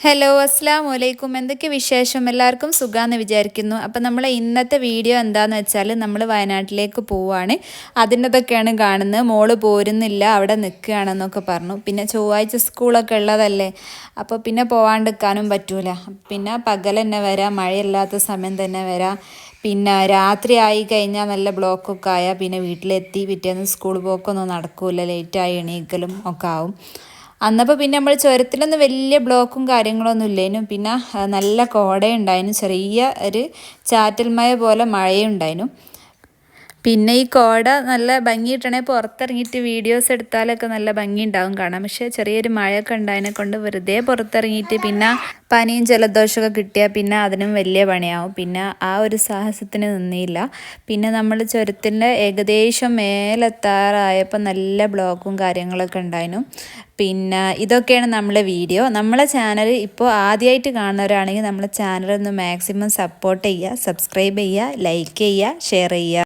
Hello അസ്സലാമു അലൈക്കും. എന്തൊക്കെ വിശേഷം? എല്ലാവർക്കും സുഖാന്ന് വിചാരിക്കുന്നു. അപ്പം നമ്മളെ ഇന്നത്തെ വീഡിയോ എന്താണെന്ന് വെച്ചാൽ നമ്മൾ വയനാട്ടിലേക്ക് പോവുകയാണ്. അതിൻ്റെതൊക്കെയാണ് കാണുന്നത്. മോള് പോരുന്നില്ല, അവിടെ നിൽക്കുകയാണെന്നൊക്കെ പറഞ്ഞു. പിന്നെ ചൊവ്വാഴ്ച സ്കൂളൊക്കെ ഉള്ളതല്ലേ, അപ്പോൾ പിന്നെ പോകാണ്ടിരിക്കാനും പറ്റൂല. പിന്നെ പകൽ തന്നെ വരാം, മഴയില്ലാത്ത സമയം തന്നെ വരാം. പിന്നെ രാത്രി ആയി കഴിഞ്ഞാൽ നല്ല ബ്ലോക്കൊക്കെ ആയാൽ പിന്നെ വീട്ടിലെത്തി പിറ്റേന്ന് സ്കൂൾ പോക്കൊന്നും നടക്കൂല, ലേറ്റായി എണീക്കലും ഒക്കെ ആവും. അന്നപ്പോൾ പിന്നെ നമ്മൾ ചുരത്തിലൊന്നും വലിയ ബ്ലോക്കും കാര്യങ്ങളൊന്നും ഇല്ലേനും. പിന്നെ നല്ല കോടയുണ്ടായിരുന്നു, ചെറിയ ഒരു ചാറ്റൽ മഴ പോലെ മഴയും ഉണ്ടായിരുന്നു. പിന്നെ ഈ കോട നല്ല ഭംഗിയിട്ടണേ പുറത്തിറങ്ങിയിട്ട് വീഡിയോസ് എടുത്താലൊക്കെ നല്ല ഭംഗി ഉണ്ടാവും കാണാം. പക്ഷേ ചെറിയൊരു മഴയൊക്കെ ഉണ്ടായതിനെ കൊണ്ട് വെറുതെ പുറത്തിറങ്ങിയിട്ട് പിന്നെ പനിയും ജലദോഷമൊക്കെ കിട്ടിയാൽ പിന്നെ അതിനും വലിയ പണിയാവും. പിന്നെ ആ ഒരു സാഹസത്തിന് നിന്നില്ല. പിന്നെ നമ്മൾ ചുരത്തിൻ്റെ ഏകദേശം മേലെത്താറായപ്പോൾ നല്ല ബ്ലോക്കും കാര്യങ്ങളൊക്കെ ഉണ്ടായിരുന്നു. പിന്നെ ഇതൊക്കെയാണ് നമ്മളെ വീഡിയോ. നമ്മളെ ചാനൽ ഇപ്പോൾ ആദ്യമായിട്ട് കാണുന്നവരാണെങ്കിൽ നമ്മളെ ചാനലൊന്ന് മാക്സിമം സപ്പോർട്ട് ചെയ്യുക, സബ്സ്ക്രൈബ് ചെയ്യുക, ലൈക്ക് ചെയ്യുക, ഷെയർ ചെയ്യുക.